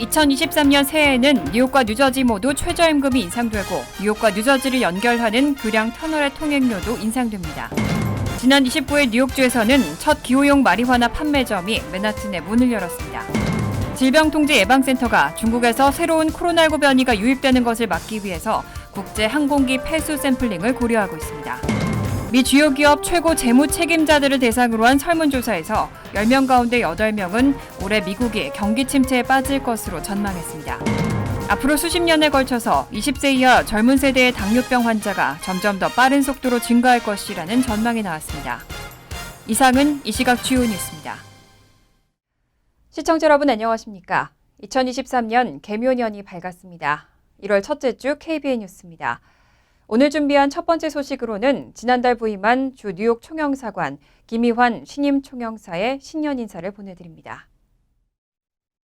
2023년 새해에는 뉴욕과 뉴저지 모두 최저임금이 인상되고 뉴욕과 뉴저지를 연결하는 교량 터널의 통행료도 인상됩니다. 지난 29일 뉴욕주에서는 첫 기호용 마리화나 판매점이 맨하튼에 문을 열었습니다. 질병통제예방센터가 중국에서 새로운 코로나19 변이가 유입되는 것을 막기 위해서 국제 항공기 폐수 샘플링을 고려하고 있습니다. 미 주요 기업 최고 재무 책임자들을 대상으로 한 설문조사에서 10명 가운데 8명은 올해 미국이 경기 침체에 빠질 것으로 전망했습니다. 앞으로 수십 년에 걸쳐서 20세 이하 젊은 세대의 당뇨병 환자가 점점 더 빠른 속도로 증가할 것이라는 전망이 나왔습니다. 이상은 이 시각 주요 뉴스입니다. 시청자 여러분 안녕하십니까? 2023년 개묘년이 밝았습니다. 1월 첫째 주 KBN 뉴스입니다. 오늘 준비한 첫 번째 소식으로는 지난달 부임한 주 뉴욕 총영사관 김희환 신임 총영사의 신년 인사를 보내드립니다.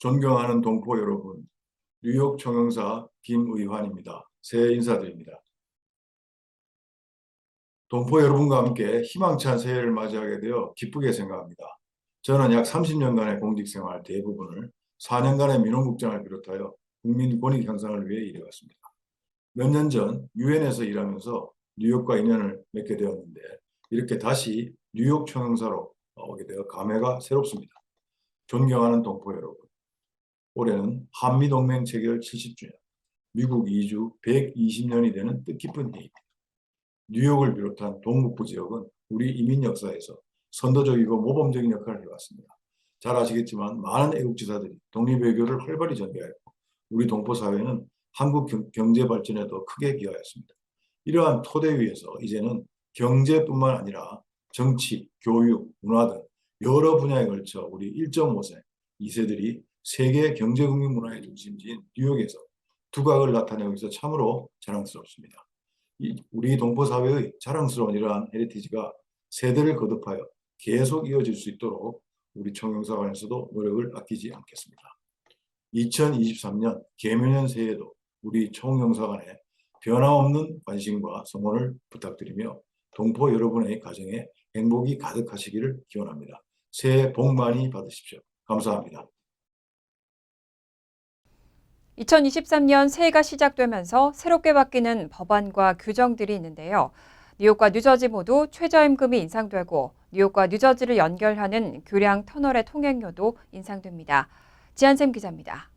존경하는 동포 여러분, 뉴욕 총영사 김의환입니다. 새해 인사드립니다. 동포 여러분과 함께 희망찬 새해를 맞이하게 되어 기쁘게 생각합니다. 저는 약 30년간의 공직생활 대부분을 4년간의 민원국장을 비롯하여 국민 권익 향상을 위해 일해왔습니다. 몇 년 전 유엔에서 일하면서 뉴욕과 인연을 맺게 되었는데 이렇게 다시 뉴욕 총영사로 오게 되어 감회가 새롭습니다. 존경하는 동포 여러분, 올해는 한미동맹 체결 70주년, 미국 이주 120년이 되는 뜻깊은 해입니다. 뉴욕을 비롯한 동북부 지역은 우리 이민 역사에서 선도적이고 모범적인 역할을 해왔습니다. 잘 아시겠지만 많은 애국지사들이 독립외교를 활발히 전개하였고 우리 동포사회는 한국 경제 발전에도 크게 기여하였습니다. 이러한 토대 위에서 이제는 경제뿐만 아니라 정치, 교육, 문화 등 여러 분야에 걸쳐 우리 1.5세 2세들이 세계 경제국민 문화의 중심지인 뉴욕에서 두각을 나타내고 있어 참으로 자랑스럽습니다. 우리 동포사회의 자랑스러운 이러한 헤리티지가 세대를 거듭하여 계속 이어질 수 있도록 우리 총영사관에서도 노력을 아끼지 않겠습니다. 2023년 개묘년 새해에도 우리 총영사관에 변함없는 관심과 성원을 부탁드리며 동포 여러분의 가정에 행복이 가득하시기를 기원합니다. 새해 복 많이 받으십시오. 감사합니다. 2023년 새해가 시작되면서 새롭게 바뀌는 법안과 규정들이 있는데요. 뉴욕과 뉴저지 모두 최저임금이 인상되고 뉴욕과 뉴저지를 연결하는 교량 터널의 통행료도 인상됩니다. 지한샘 기자입니다.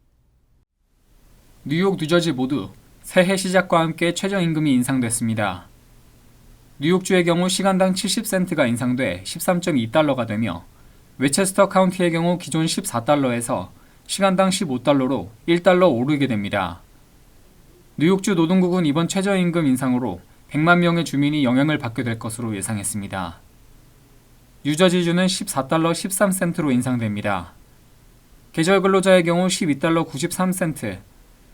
뉴욕, 뉴저지 모두 새해 시작과 함께 최저임금이 인상됐습니다. 뉴욕주의 경우 시간당 70센트가 인상돼 13.2달러가 되며 웨체스터 카운티의 경우 기존 14달러에서 시간당 15달러로 1달러 오르게 됩니다. 뉴욕주 노동국은 이번 최저임금 인상으로 100만 명의 주민이 영향을 받게 될 것으로 예상했습니다. 뉴저지주는 14달러 13센트로 인상됩니다. 계절 근로자의 경우 12달러 93센트,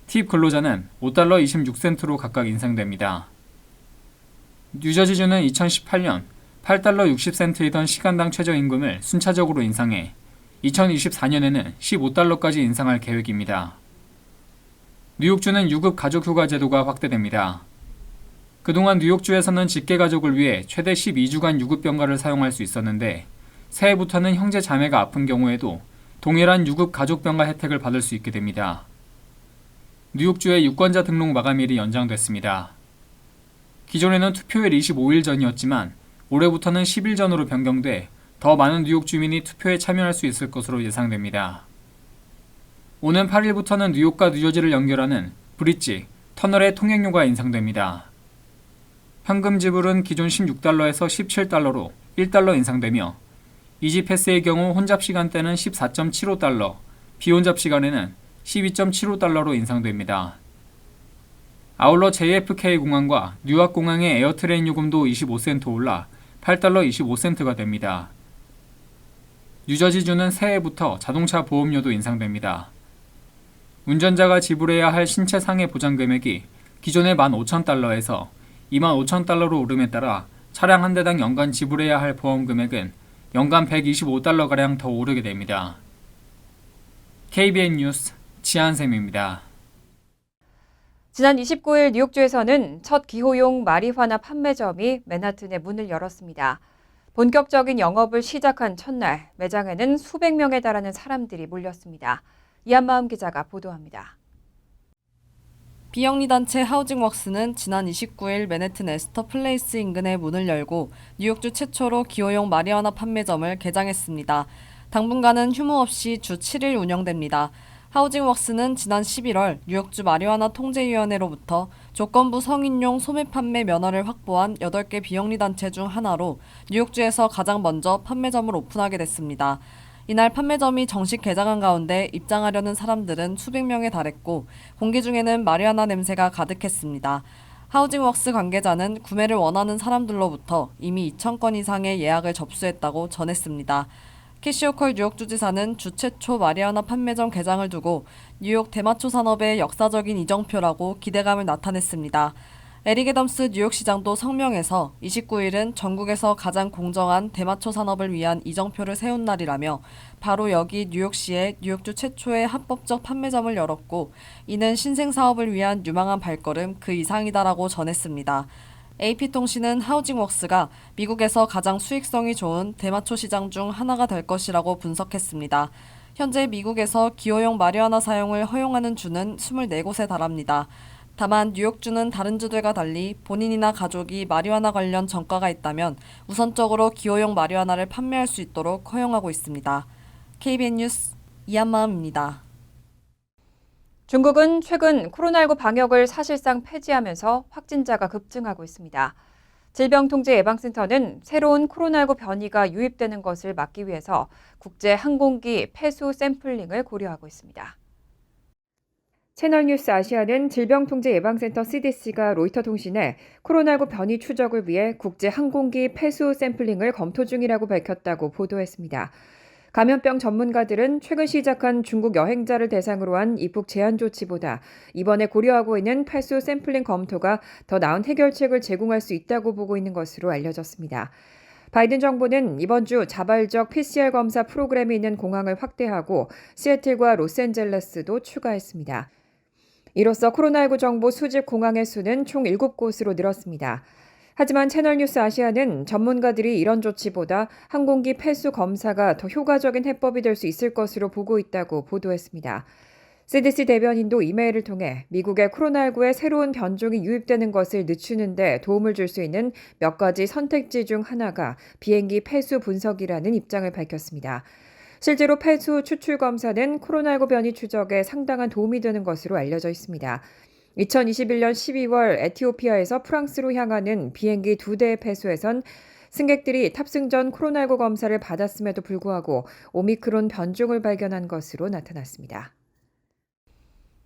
팁 근로자는 5달러 26센트로 각각 인상됩니다. 뉴저지주는 2018년 8달러 60센트이던 시간당 최저임금을 순차적으로 인상해 2024년에는 15달러까지 인상할 계획입니다. 뉴욕주는 유급 가족휴가 제도가 확대됩니다. 그동안 뉴욕주에서는 직계가족을 위해 최대 12주간 유급병가를 사용할 수 있었는데 새해부터는 형제 자매가 아픈 경우에도 동일한 유급 가족병가 혜택을 받을 수 있게 됩니다. 뉴욕주의 유권자 등록 마감일이 연장됐습니다. 기존에는 투표일 25일 전이었지만 올해부터는 10일 전으로 변경돼 더 많은 뉴욕 주민이 투표에 참여할 수 있을 것으로 예상됩니다. 오는 8일부터는 뉴욕과 뉴저지를 연결하는 브릿지, 터널의 통행료가 인상됩니다. 현금 지불은 기존 16달러에서 17달러로 1달러 인상되며 이지패스의 경우 혼잡 시간대는 14.75달러, 비혼잡 시간에는 12.75달러로 인상됩니다. 아울러 JFK 공항과 뉴욕 공항의 에어트레인 요금도 25센트 올라 8달러 25센트가 됩니다. 뉴저지주는 새해부터 자동차 보험료도 인상됩니다. 운전자가 지불해야 할 신체 상해 보장 금액이 기존의 15,000달러에서 25,000달러로 오름에 따라 차량 한 대당 연간 지불해야 할 보험 금액은 연간 125달러가량 더 오르게 됩니다. KBN 뉴스 지한샘입니다. 지난 29일 뉴욕주에서는 첫 기호용 마리화나 판매점이 맨하튼에 문을 열었습니다. 본격적인 영업을 시작한 첫날 매장에는 수백 명에 달하는 사람들이 몰렸습니다. 이한마음 기자가 보도합니다. 비영리 단체 하우징웍스는 지난 29일 맨해튼 에스터 플레이스 인근에 문을 열고 뉴욕주 최초로 기호용 마리화나 판매점을 개장했습니다. 당분간은 휴무 없이 주 7일 운영됩니다. 하우징웍스는 지난 11월 뉴욕주 마리화나 통제위원회로부터 조건부 성인용 소매 판매 면허를 확보한 8개 비영리 단체 중 하나로 뉴욕주에서 가장 먼저 판매점을 오픈하게 됐습니다. 이날 판매점이 정식 개장한 가운데 입장하려는 사람들은 수백 명에 달했고 공기 중에는 마리화나 냄새가 가득했습니다. 하우징웍스 관계자는 구매를 원하는 사람들로부터 이미 2,000건 이상의 예약을 접수했다고 전했습니다. 캐시 호컬 뉴욕주지사는 주 최초 마리화나 판매점 개장을 두고 뉴욕 대마초 산업의 역사적인 이정표라고 기대감을 나타냈습니다. 에릭 애덤스 뉴욕시장도 성명에서 29일은 전국에서 가장 공정한 대마초 산업을 위한 이정표를 세운 날이라며 바로 여기 뉴욕시에 뉴욕주 최초의 합법적 판매점을 열었고 이는 신생사업을 위한 유망한 발걸음 그 이상이다라고 전했습니다. AP통신은 하우징웍스가 미국에서 가장 수익성이 좋은 대마초 시장 중 하나가 될 것이라고 분석했습니다. 현재 미국에서 기호용 마리화나 사용을 허용하는 주는 24곳에 달합니다. 다만 뉴욕주는 다른 주들과 달리 본인이나 가족이 마리화나 관련 전과가 있다면 우선적으로 기호용 마리화나를 판매할 수 있도록 허용하고 있습니다. KBN 뉴스 이한마음입니다. 중국은 최근 코로나19 방역을 사실상 폐지하면서 확진자가 급증하고 있습니다. 질병통제예방센터는 새로운 코로나19 변이가 유입되는 것을 막기 위해서 국제 항공기 폐수 샘플링을 고려하고 있습니다. 채널뉴스 아시아는 질병통제예방센터 CDC가 로이터 통신에 코로나19 변이 추적을 위해 국제 항공기 폐수 샘플링을 검토 중이라고 밝혔다고 보도했습니다. 감염병 전문가들은 최근 시작한 중국 여행자를 대상으로 한 입국 제한 조치보다 이번에 고려하고 있는 폐수 샘플링 검토가 더 나은 해결책을 제공할 수 있다고 보고 있는 것으로 알려졌습니다. 바이든 정부는 이번 주 자발적 PCR 검사 프로그램이 있는 공항을 확대하고 시애틀과 로스앤젤레스도 추가했습니다. 이로써 코로나19 정보 수집 공항의 수는 총 7곳으로 늘었습니다. 하지만 채널뉴스 아시아는 전문가들이 이런 조치보다 항공기 폐수 검사가 더 효과적인 해법이 될 수 있을 것으로 보고 있다고 보도했습니다. CDC 대변인도 이메일을 통해 미국의 코로나19의 새로운 변종이 유입되는 것을 늦추는 데 도움을 줄 수 있는 몇 가지 선택지 중 하나가 비행기 폐수 분석이라는 입장을 밝혔습니다. 실제로 폐수 추출 검사는 코로나19 변이 추적에 상당한 도움이 되는 것으로 알려져 있습니다. 2021년 12월 에티오피아에서 프랑스로 향하는 비행기 2대의 폐수에선 승객들이 탑승 전 코로나19 검사를 받았음에도 불구하고 오미크론 변종을 발견한 것으로 나타났습니다.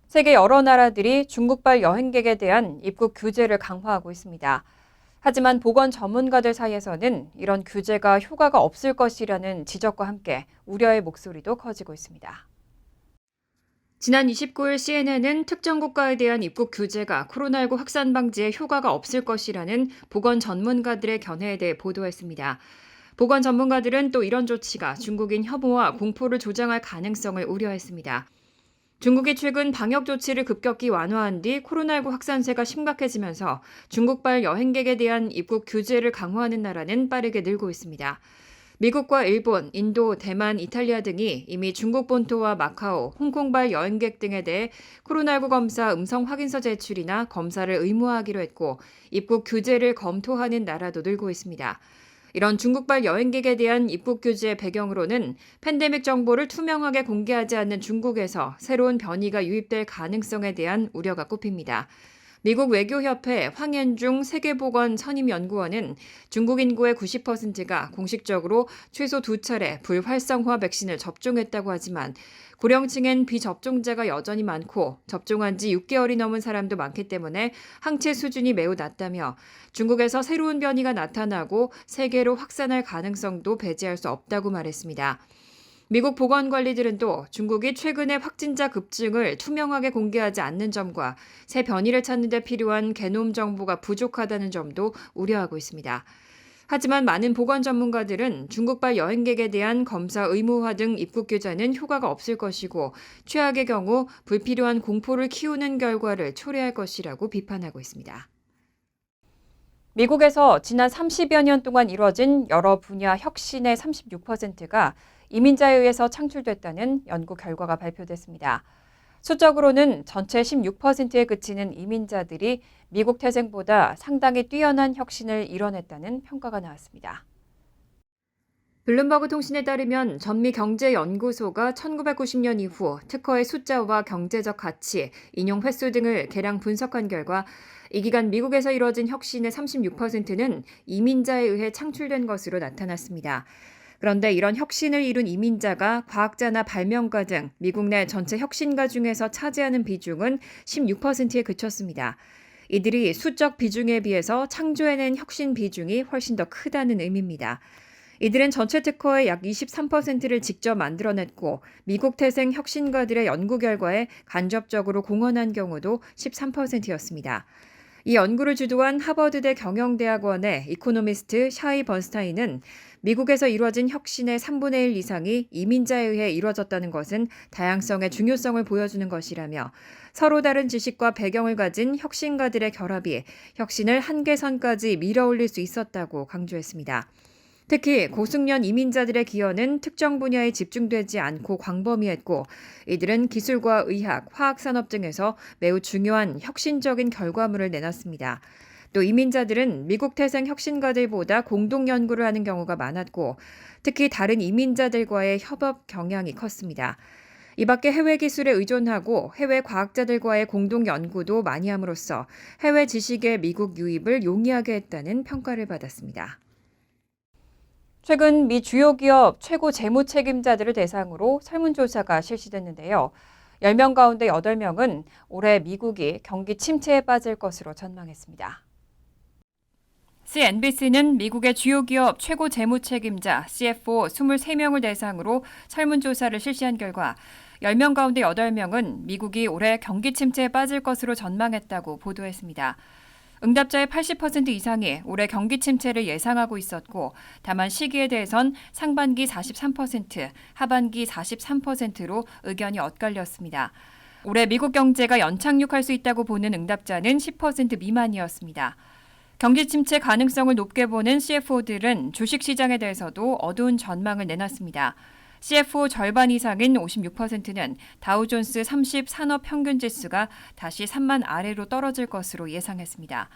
세계 여러 나라들이 중국발 여행객에 대한 입국 규제를 강화하고 있습니다. 하지만 보건 전문가들 사이에서는 이런 규제가 효과가 없을 것이라는 지적과 함께 우려의 목소리도 커지고 있습니다. 지난 29일 CNN은 특정 국가에 대한 입국 규제가 코로나19 확산 방지에 효과가 없을 것이라는 보건 전문가들의 견해에 대해 보도했습니다. 보건 전문가들은 또 이런 조치가 중국인 혐오와 공포를 조장할 가능성을 우려했습니다. 중국이 최근 방역 조치를 급격히 완화한 뒤 코로나19 확산세가 심각해지면서 중국발 여행객에 대한 입국 규제를 강화하는 나라는 빠르게 늘고 있습니다. 미국과 일본, 인도, 대만, 이탈리아 등이 이미 중국 본토와 마카오, 홍콩발 여행객 등에 대해 코로나19 검사 음성 확인서 제출이나 검사를 의무화하기로 했고 입국 규제를 검토하는 나라도 늘고 있습니다. 이런 중국발 여행객에 대한 입국 규제의 배경으로는 팬데믹 정보를 투명하게 공개하지 않는 중국에서 새로운 변이가 유입될 가능성에 대한 우려가 꼽힙니다. 미국 외교협회 황현중 세계보건 선임연구원은 중국 인구의 90%가 공식적으로 최소 2차례 불활성화 백신을 접종했다고 하지만 고령층엔 비접종자가 여전히 많고 접종한 지 6개월이 넘은 사람도 많기 때문에 항체 수준이 매우 낮다며 중국에서 새로운 변이가 나타나고 세계로 확산할 가능성도 배제할 수 없다고 말했습니다. 미국 보건관리들은 또 중국이 최근의 확진자 급증을 투명하게 공개하지 않는 점과 새 변이를 찾는 데 필요한 게놈 정보가 부족하다는 점도 우려하고 있습니다. 하지만 많은 보건 전문가들은 중국발 여행객에 대한 검사 의무화 등 입국 규제는 효과가 없을 것이고 최악의 경우 불필요한 공포를 키우는 결과를 초래할 것이라고 비판하고 있습니다. 미국에서 지난 30여 년 동안 이뤄진 여러 분야 혁신의 36%가 이민자에 의해서 창출됐다는 연구 결과가 발표됐습니다. 수적으로는 전체 16%에 그치는 이민자들이 미국 태생보다 상당히 뛰어난 혁신을 이뤄냈다는 평가가 나왔습니다. 블룸버그 통신에 따르면 전미경제연구소가 1990년 이후 특허의 숫자와 경제적 가치, 인용 횟수 등을 개량 분석한 결과 이 기간 미국에서 이뤄진 혁신의 36%는 이민자에 의해 창출된 것으로 나타났습니다. 그런데 이런 혁신을 이룬 이민자가 과학자나 발명가 등 미국 내 전체 혁신가 중에서 차지하는 비중은 16%에 그쳤습니다. 이들이 수적 비중에 비해서 창조해낸 혁신 비중이 훨씬 더 크다는 의미입니다. 이들은 전체 특허의 약 23%를 직접 만들어냈고 미국 태생 혁신가들의 연구 결과에 간접적으로 공헌한 경우도 13%였습니다. 이 연구를 주도한 하버드대 경영대학원의 이코노미스트 샤이 번스타인은 미국에서 이루어진 혁신의 3분의 1 이상이 이민자에 의해 이루어졌다는 것은 다양성의 중요성을 보여주는 것이라며 서로 다른 지식과 배경을 가진 혁신가들의 결합이 혁신을 한계선까지 밀어올릴 수 있었다고 강조했습니다. 특히 고숙련 이민자들의 기여는 특정 분야에 집중되지 않고 광범위했고 이들은 기술과 의학, 화학산업 등에서 매우 중요한 혁신적인 결과물을 내놨습니다. 또 이민자들은 미국 태생 혁신가들보다 공동 연구를 하는 경우가 많았고 특히 다른 이민자들과의 협업 경향이 컸습니다. 이 밖에 해외 기술에 의존하고 해외 과학자들과의 공동 연구도 많이 함으로써 해외 지식의 미국 유입을 용이하게 했다는 평가를 받았습니다. 최근 미 주요 기업 최고 재무 책임자들을 대상으로 설문조사가 실시됐는데요. 10명 가운데 8명은 올해 미국이 경기 침체에 빠질 것으로 전망했습니다. CNBC는 미국의 주요 기업 최고 재무 책임자 CFO 23명을 대상으로 설문조사를 실시한 결과 10명 가운데 8명은 미국이 올해 경기 침체에 빠질 것으로 전망했다고 보도했습니다. 응답자의 80% 이상이 올해 경기 침체를 예상하고 있었고 다만 시기에 대해선 상반기 43%, 하반기 43%로 의견이 엇갈렸습니다. 올해 미국 경제가 연착륙할 수 있다고 보는 응답자는 10% 미만이었습니다. 경기 침체 가능성을 높게 보는 CFO들은 주식시장에 대해서도 어두운 전망을 내놨습니다. CFO 절반 이상인 56%는 다우존스 30 산업평균지수가 다시 3만 아래로 떨어질 것으로 예상했습니다.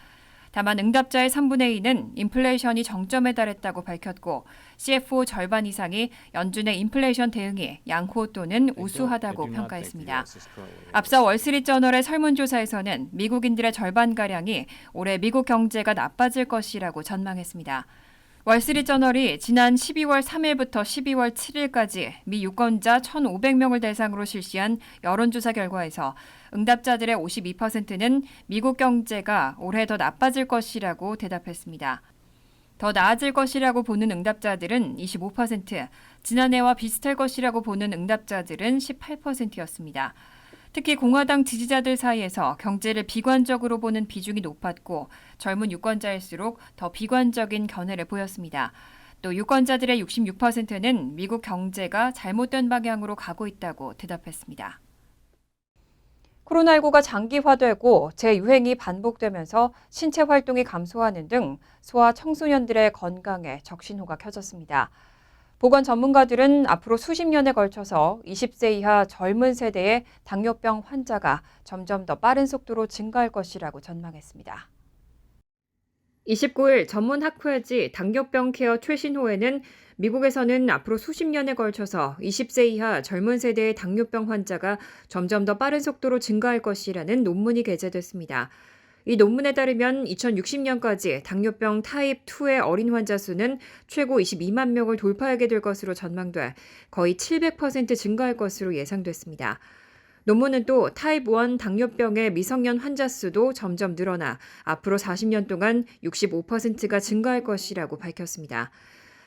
다만 응답자의 3분의 2는 인플레이션이 정점에 달했다고 밝혔고 CFO 절반 이상이 연준의 인플레이션 대응이 양호 또는 우수하다고 평가했습니다. 앞서 월스트리트저널의 설문조사에서는 미국인들의 절반가량이 올해 미국 경제가 나빠질 것이라고 전망했습니다. 월스트리트저널이 지난 12월 3일부터 12월 7일까지 미 유권자 1,500명을 대상으로 실시한 여론조사 결과에서 응답자들의 52%는 미국 경제가 올해 더 나빠질 것이라고 대답했습니다. 더 나아질 것이라고 보는 응답자들은 25%, 지난해와 비슷할 것이라고 보는 응답자들은 18%였습니다. 특히 공화당 지지자들 사이에서 경제를 비관적으로 보는 비중이 높았고 젊은 유권자일수록 더 비관적인 견해를 보였습니다. 또 유권자들의 66%는 미국 경제가 잘못된 방향으로 가고 있다고 대답했습니다. 코로나19가 장기화되고 재유행이 반복되면서 신체 활동이 감소하는 등 소아 청소년들의 건강에 적신호가 켜졌습니다. 보건 전문가들은 앞으로 수십 년에 걸쳐서 20세 이하 젊은 세대의 당뇨병 환자가 점점 더 빠른 속도로 증가할 것이라고 전망했습니다. 29일 전문학회지 당뇨병 케어 최신호에는 미국에서는 앞으로 수십 년에 걸쳐서 20세 이하 젊은 세대의 당뇨병 환자가 점점 더 빠른 속도로 증가할 것이라는 논문이 게재됐습니다. 이 논문에 따르면 2060년까지 당뇨병 타입 2의 어린 환자 수는 최고 22만 명을 돌파하게 될 것으로 전망돼 거의 700% 증가할 것으로 예상됐습니다. 논문은 또 타입 1 당뇨병의 미성년 환자 수도 점점 늘어나 앞으로 40년 동안 65%가 증가할 것이라고 밝혔습니다.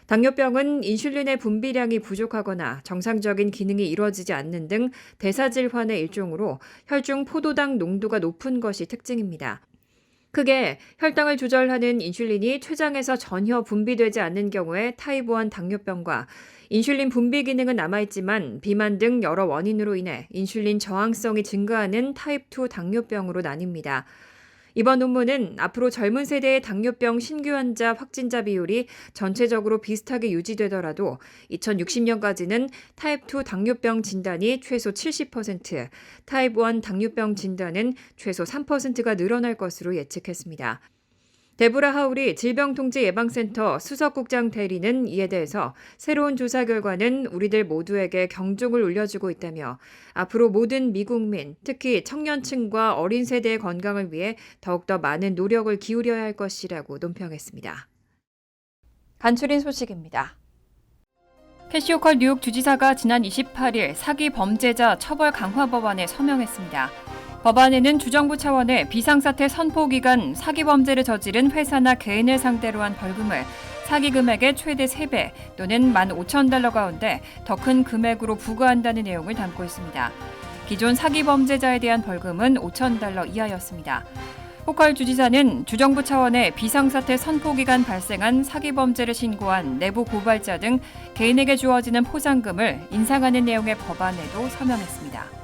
당뇨병은 인슐린의 분비량이 부족하거나 정상적인 기능이 이루어지지 않는 등 대사질환의 일종으로 혈중 포도당 농도가 높은 것이 특징입니다. 크게 혈당을 조절하는 인슐린이 췌장에서 전혀 분비되지 않는 경우에 타입 1 당뇨병과 인슐린 분비 기능은 남아있지만 비만 등 여러 원인으로 인해 인슐린 저항성이 증가하는 타입 2 당뇨병으로 나뉩니다. 이번 논문은 앞으로 젊은 세대의 당뇨병 신규 환자 확진자 비율이 전체적으로 비슷하게 유지되더라도 2060년까지는 타입 2 당뇨병 진단이 최소 70%, 타입 1 당뇨병 진단은 최소 3%가 늘어날 것으로 예측했습니다. 데보라 하울이 질병통제예방센터 수석국장 대리는 이에 대해서 새로운 조사 결과는 우리들 모두에게 경종을 울려주고 있다며 앞으로 모든 미국민, 특히 청년층과 어린 세대의 건강을 위해 더욱더 많은 노력을 기울여야 할 것이라고 논평했습니다. 간추린 소식입니다. 캐시 호컬 뉴욕 주지사가 지난 28일 사기 범죄자 처벌 강화 법안에 서명했습니다. 법안에는 주정부 차원의 비상사태 선포 기간 사기 범죄를 저지른 회사나 개인을 상대로 한 벌금을 사기 금액의 최대 3배 또는 $15,000 가운데 더 큰 금액으로 부과한다는 내용을 담고 있습니다. 기존 사기 범죄자에 대한 벌금은 $5,000 이하였습니다. 호컬 주지사는 주정부 차원의 비상사태 선포 기간 발생한 사기 범죄를 신고한 내부 고발자 등 개인에게 주어지는 포상금을 인상하는 내용의 법안에도 서명했습니다.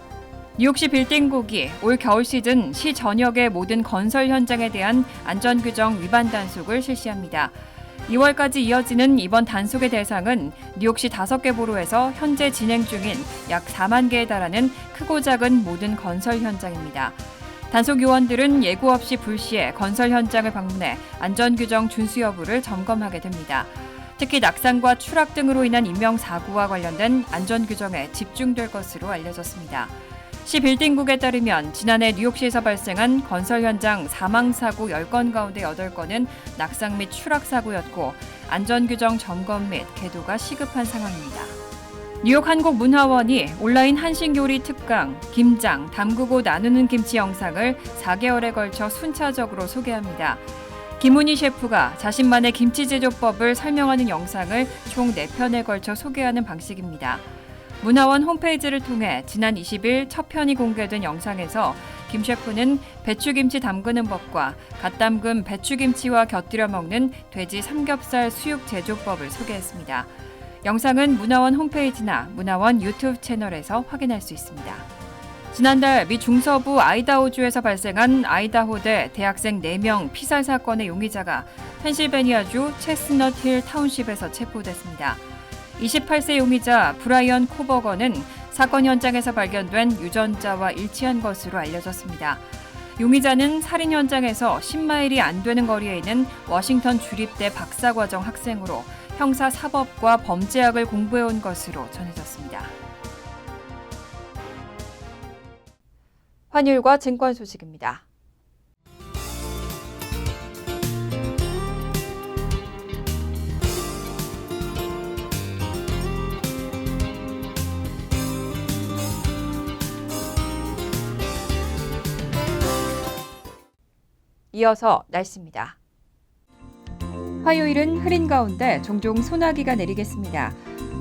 뉴욕시 빌딩국이 올 겨울 시즌 시 전역의 모든 건설 현장에 대한 안전규정 위반 단속을 실시합니다. 2월까지 이어지는 이번 단속의 대상은 뉴욕시 5개 보로에서 현재 진행 중인 약 4만 개에 달하는 크고 작은 모든 건설 현장입니다. 단속 요원들은 예고 없이 불시에 건설 현장을 방문해 안전규정 준수 여부를 점검하게 됩니다. 특히 낙상과 추락 등으로 인한 인명사고와 관련된 안전규정에 집중될 것으로 알려졌습니다. 시 빌딩국에 따르면 지난해 뉴욕시에서 발생한 건설 현장 사망사고 10건 가운데 8건은 낙상 및 추락사고였고 안전규정 점검 및 계도가 시급한 상황입니다. 뉴욕 한국문화원이 온라인 한식요리 특강, 김장, 담그고 나누는 김치 영상을 4개월에 걸쳐 순차적으로 소개합니다. 김은희 셰프가 자신만의 김치 제조법을 설명하는 영상을 총 4편에 걸쳐 소개하는 방식입니다. 문화원 홈페이지를 통해 지난 20일 첫 편이 공개된 영상에서 김 셰프는 배추김치 담그는 법과 갓 담근 배추김치와 곁들여 먹는 돼지 삼겹살 수육 제조법을 소개했습니다. 영상은 문화원 홈페이지나 문화원 유튜브 채널에서 확인할 수 있습니다. 지난달 미 중서부 아이다호주에서 발생한 아이다호대 대학생 4명 피살 사건의 용의자가 펜실베니아주 체스넛 힐 타운십에서 체포됐습니다. 28세 용의자 브라이언 코버거는 사건 현장에서 발견된 유전자와 일치한 것으로 알려졌습니다. 용의자는 살인 현장에서 10마일이 안 되는 거리에 있는 워싱턴 주립대 박사과정 학생으로 형사사법과 범죄학을 공부해온 것으로 전해졌습니다. 환율과 증권 소식입니다. 이어서 날씨입니다. 화요일은 흐린 가운데 종종 소나기가 내리겠습니다.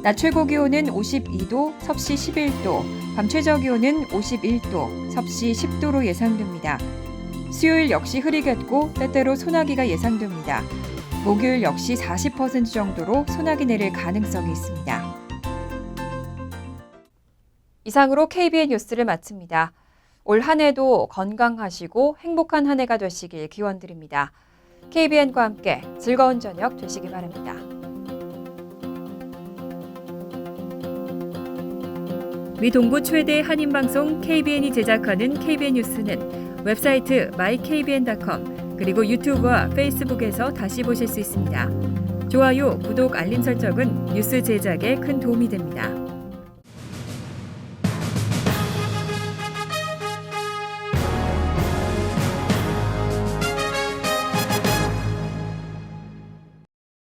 낮 최고 기온은 52도, 섭씨 11도, 밤 최저 기온은 51도, 섭씨 10도로 예상됩니다. 수요일 역시 흐리겠고 때때로 소나기가 예상됩니다. 목요일 역시 40% 정도로 소나기 내릴 가능성이 있습니다. 이상으로 KBN 뉴스를 마칩니다. 올 한 해도 건강하시고 행복한 한 해가 되시길 기원드립니다. KBN과 함께 즐거운 저녁 되시기 바랍니다. 미 동부 최대 한인방송 KBN이 제작하는 KBN 뉴스는 웹사이트 mykbn.com 그리고 유튜브와 페이스북에서 다시 보실 수 있습니다. 좋아요, 구독, 알림 설정은 뉴스 제작에 큰 도움이 됩니다.